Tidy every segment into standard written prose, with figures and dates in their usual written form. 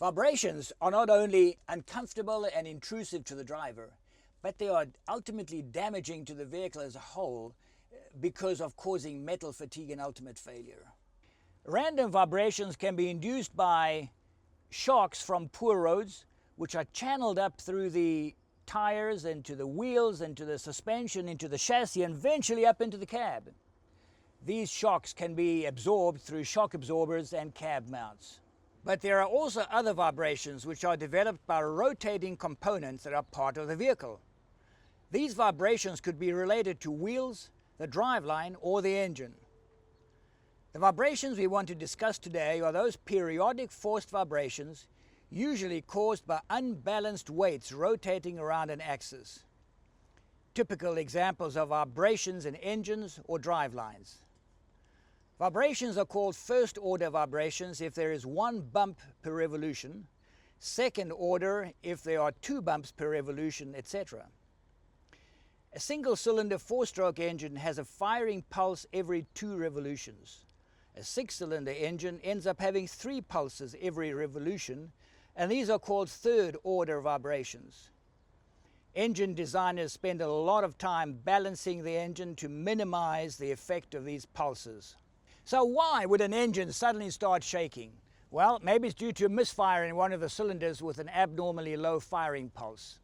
Vibrations are not only uncomfortable and intrusive to the driver, but they are ultimately damaging to the vehicle as a whole because of causing metal fatigue and ultimate failure. Random vibrations can be induced by shocks from poor roads, which are channeled up through the tires, into the wheels, into the suspension, into the chassis, and eventually up into the cab. These shocks can be absorbed through shock absorbers and cab mounts. But there are also other vibrations which are developed by rotating components that are part of the vehicle. These vibrations could be related to wheels, the driveline, or the engine. The vibrations we want to discuss today are those periodic forced vibrations, usually caused by unbalanced weights rotating around an axis. Typical examples of vibrations in engines or drivelines. Vibrations are called first order vibrations if there is one bump per revolution, second order if there are two bumps per revolution, etc. A single-cylinder four-stroke engine has a firing pulse every 2 revolutions. A six-cylinder engine ends up having 3 pulses every revolution, and these are called third-order vibrations. Engine designers spend a lot of time balancing the engine to minimize the effect of these pulses. So why would an engine suddenly start shaking? Well, maybe it's due to a misfire in one of the cylinders with an abnormally low firing pulse.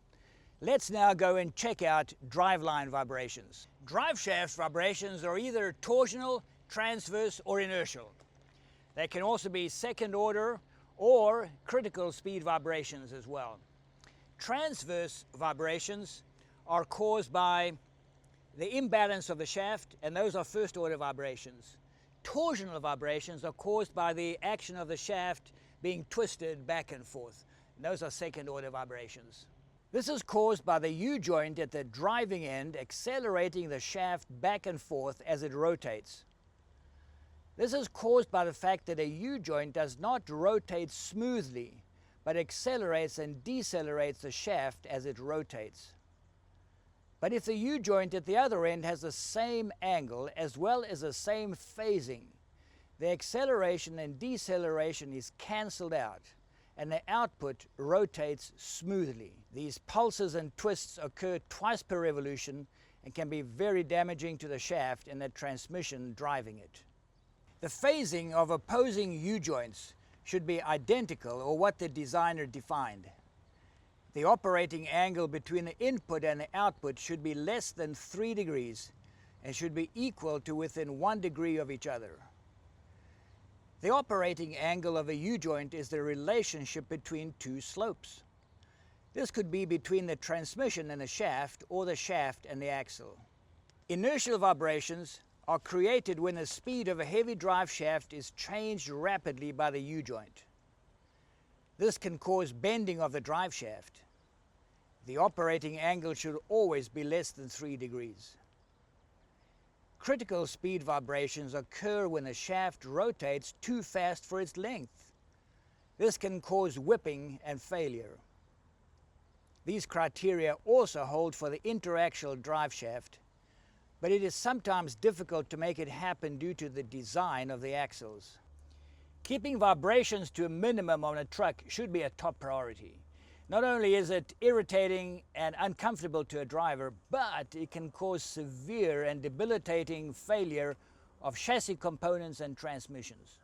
Let's now go and check out driveline vibrations. Drive shaft vibrations are either torsional, transverse, or inertial. They can also be second order or critical speed vibrations as well. Transverse vibrations are caused by the imbalance of the shaft, and those are first order vibrations. Torsional vibrations are caused by the action of the shaft being twisted back and forth. And those are second order vibrations. This is caused by the U-joint at the driving end accelerating the shaft back and forth as it rotates. This is caused by the fact that a U-joint does not rotate smoothly, but accelerates and decelerates the shaft as it rotates. But if the U-joint at the other end has the same angle as well as the same phasing, the acceleration and deceleration is cancelled out and the output rotates smoothly. These pulses and twists occur twice per revolution and can be very damaging to the shaft and the transmission driving it. The phasing of opposing U-joints should be identical, or what the designer defined. The operating angle between the input and the output should be less than 3 degrees and should be equal to within 1 degree of each other. The operating angle of a U-joint is the relationship between two slopes. This could be between the transmission and the shaft, or the shaft and the axle. Inertial vibrations are created when the speed of a heavy drive shaft is changed rapidly by the U-joint. This can cause bending of the drive shaft. The operating angle should always be less than 3 degrees. Critical speed vibrations occur when the shaft rotates too fast for its length. This can cause whipping and failure. These criteria also hold for the interaxial drive shaft, but it is sometimes difficult to make it happen due to the design of the axles. Keeping vibrations to a minimum on a truck should be a top priority. Not only is it irritating and uncomfortable to a driver, but it can cause severe and debilitating failure of chassis components and transmissions.